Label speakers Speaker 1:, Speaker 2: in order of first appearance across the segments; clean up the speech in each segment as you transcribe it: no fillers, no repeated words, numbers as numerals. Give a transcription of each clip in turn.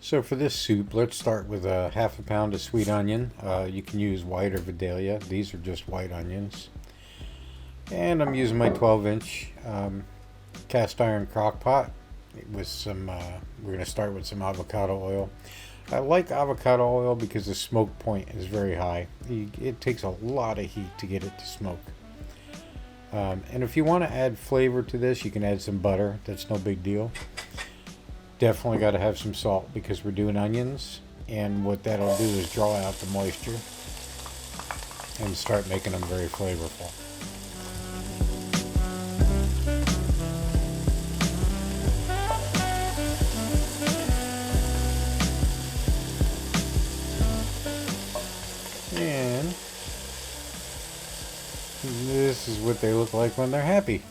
Speaker 1: So for this soup, let's start with a half a pound of sweet onion. You can use white or Vidalia. These are just white onions. And I'm using my 12-inch cast iron crock pot with some, we're going to start with some avocado oil. I like avocado oil because the smoke point is very high. It takes a lot of heat to get it to smoke. And if you want to add flavor to this, you can add some butter. That's no big deal. Definitely got to have some salt because we're doing onions, and what that'll do is draw out the moisture and start making them very flavorful. And this is what they look like when they're happy.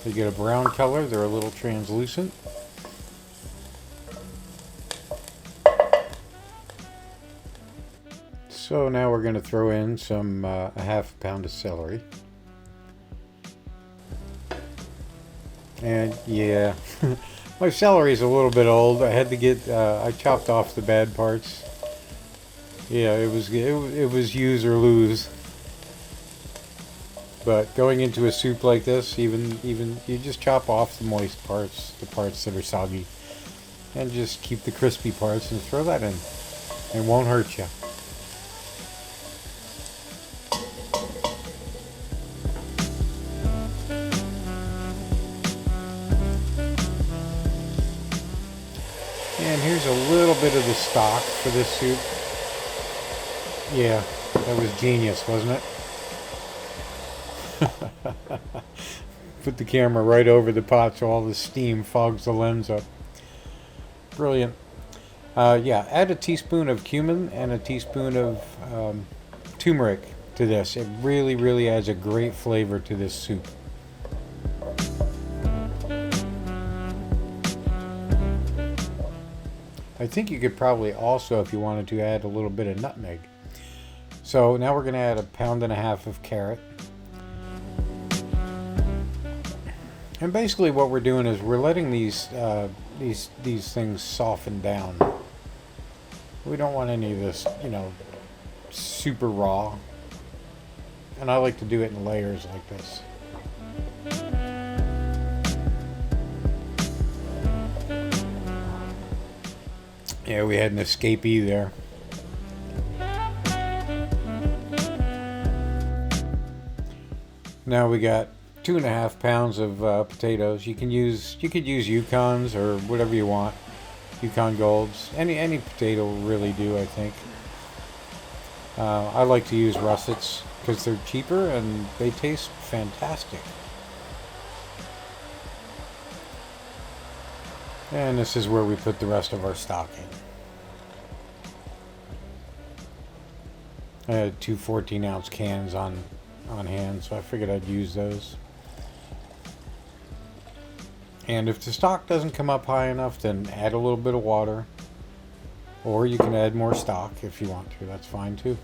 Speaker 1: They get a brown color, they're a little translucent. So now we're going to throw in some a half a pound of celery. And yeah, my celery is a little bit old. I had to get, I chopped off the bad parts. Yeah, it was use or lose. But going into a soup like this, even you just chop off the moist parts, the parts that are soggy, and just keep the crispy parts and throw that in. It won't hurt you. And here's a little bit of the stock for this soup. Yeah, that was genius, wasn't it? Put the camera right over the pot so all the steam fogs the lens up. Brilliant. Yeah, add a teaspoon of cumin and a teaspoon of turmeric to this. It really, really adds a great flavor to this soup. I think you could probably also, if you wanted to, add a little bit of nutmeg. So now we're going to add a pound and a half of carrot. And basically what we're doing is we're letting these things soften down. We don't want any of this, super raw. And I like to do it in layers like this. Yeah, we had an escapee there. Now we got 2.5 pounds of potatoes. You could use Yukons or whatever you want. Yukon Golds. Any potato will really do, I think. I like to use russets because they're cheaper and they taste fantastic. And this is where we put the rest of our stock in. I had two 14-ounce cans on hand, so I figured I'd use those. And if the stock doesn't come up high enough, then add a little bit of water. Or you can add more stock if you want to. That's fine too.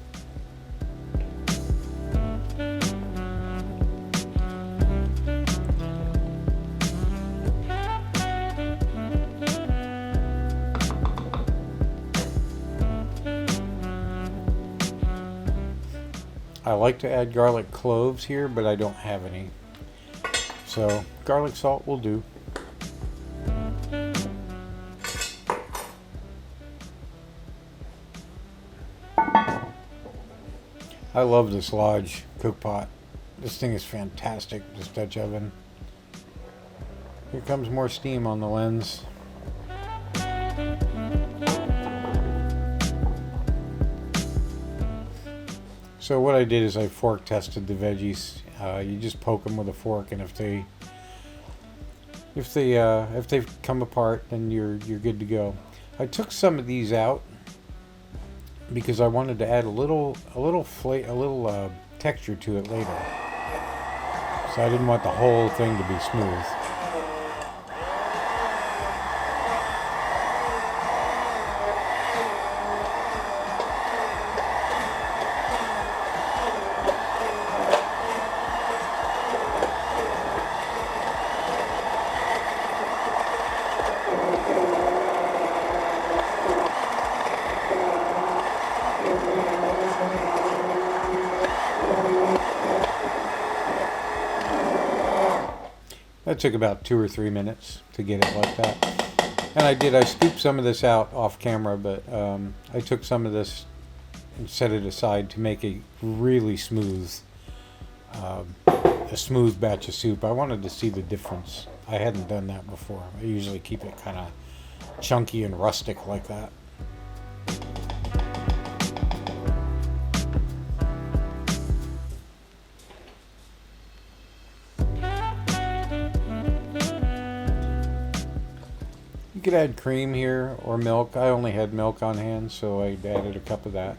Speaker 1: I like to add garlic cloves here, but I don't have any. So garlic salt will do. I love this Lodge cook pot. This thing is fantastic, this Dutch oven. Here comes more steam on the lens. So what I did is I fork tested the veggies. You just poke them with a fork, and if they come apart, then you're good to go. I took some of these out because I wanted to add a little texture to it later. So I didn't want the whole thing to be smooth. That took about 2 or 3 minutes to get it like that. And I scooped some of this out off camera, but I took some of this and set it aside to make a really smooth, a smooth batch of soup. I wanted to see the difference. I hadn't done that before. I usually keep it kind of chunky and rustic like that. You could add cream here or milk. I only had milk on hand, so I added a cup of that.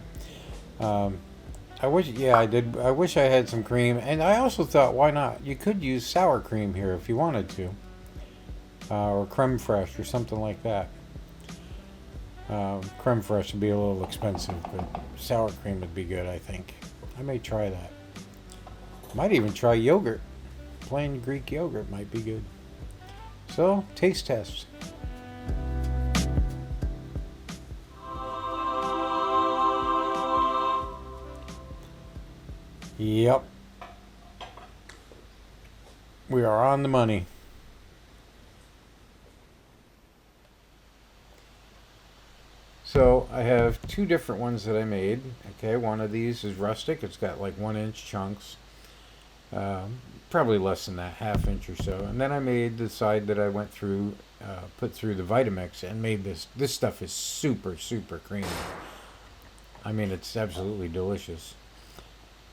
Speaker 1: I wish I had some cream, and I also thought, why not? You could use sour cream here if you wanted to, or creme fraiche or something like that. Creme fraiche would be a little expensive, but sour cream would be good, I think. I may try that. Might even try yogurt. Plain Greek yogurt might be good. So, taste test. Yep. We are on the money. So I have two different ones that I made. Okay, one of these is rustic. It's got like 1-inch chunks. Probably less than that, 1/2 inch or so. And then I made the side that I went through, put through the Vitamix and made this. This stuff is super, super creamy. I mean, it's absolutely delicious.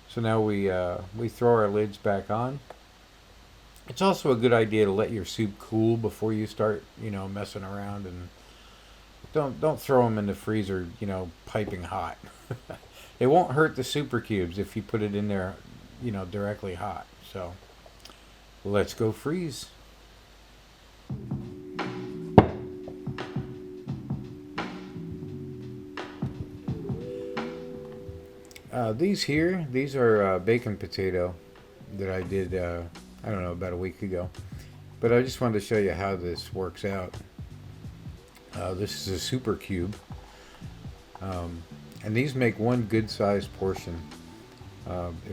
Speaker 1: So now we throw our lids back on. It's also a good idea to let your soup cool before you start, messing around, and don't throw them in the freezer, piping hot. It won't hurt the super cubes if you put it in there, directly hot. So let's go freeze. These are bacon potato that I did, I don't know, about a week ago. But I just wanted to show you how this works out. This is a super cube. And these make one good sized portion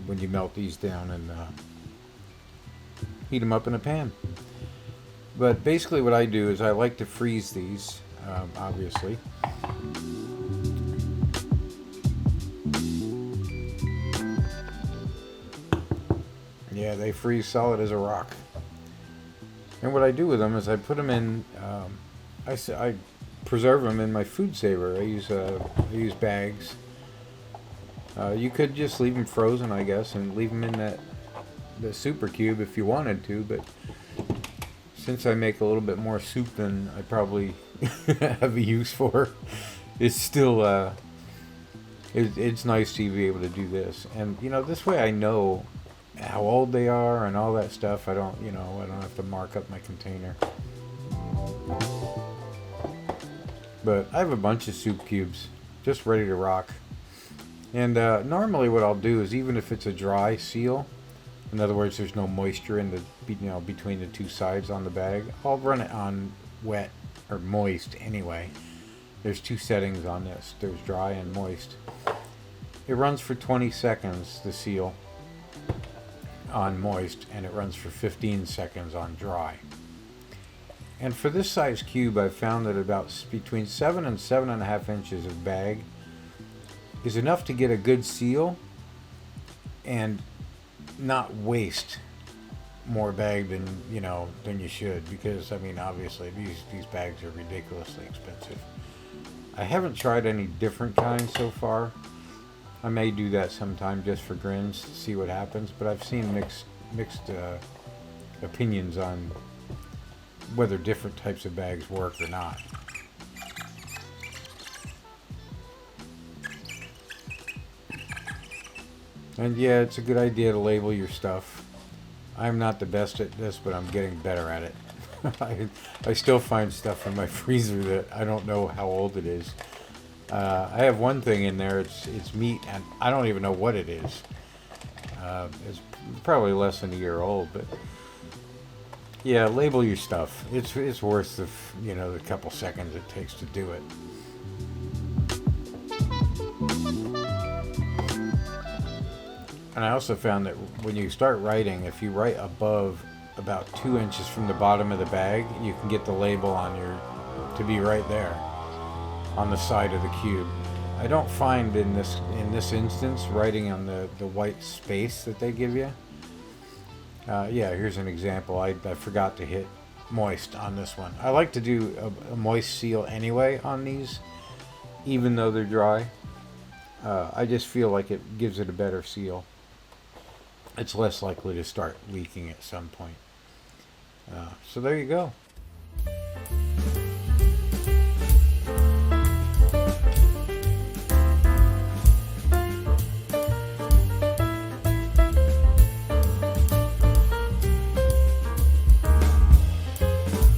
Speaker 1: when you melt these down and heat them up in a pan. But basically what I do is I like to freeze these, obviously. Yeah, they freeze solid as a rock. And what I do with them is I put them in, I preserve them in my food saver. I use bags. You could just leave them frozen, I guess, and leave them in the super cube if you wanted to, but since I make a little bit more soup than I probably have a use for, it's still, it's nice to be able to do this. And, this way I know how old they are and all that stuff. I don't have to mark up my container. But I have a bunch of soup cubes just ready to rock. And normally what I'll do is, even if it's a dry seal, in other words, there's no moisture in between the two sides on the bag, I'll run it on wet or moist anyway. There's two settings on this. There's dry and moist. It runs for 20 seconds, the seal, on moist, and it runs for 15 seconds on dry. And for this size cube, I've found that about between 7 and 7.5 inches of bag is enough to get a good seal and not waste more bag than you should, because obviously these bags are ridiculously expensive. I haven't tried any different kinds so far. I may do that sometime just for grins to see what happens, but I've seen mixed opinions on whether different types of bags work or not. And yeah, it's a good idea to label your stuff. I'm not the best at this, but I'm getting better at it. I still find stuff in my freezer that I don't know how old it is. I have one thing in there, it's meat, and I don't even know what it is. It's probably less than a year old, but yeah, label your stuff. It's worth the couple seconds it takes to do it. And I also found that when you start writing, if you write above about 2 inches from the bottom of the bag, you can get the label on your to be right there on the side of the cube. I don't find in this instance writing on the white space that they give you. Yeah, here's an example. I forgot to hit moist on this one. I like to do a moist seal anyway on these, even though they're dry. I just feel like it gives it a better seal. It's less likely to start leaking at some point. So there you go.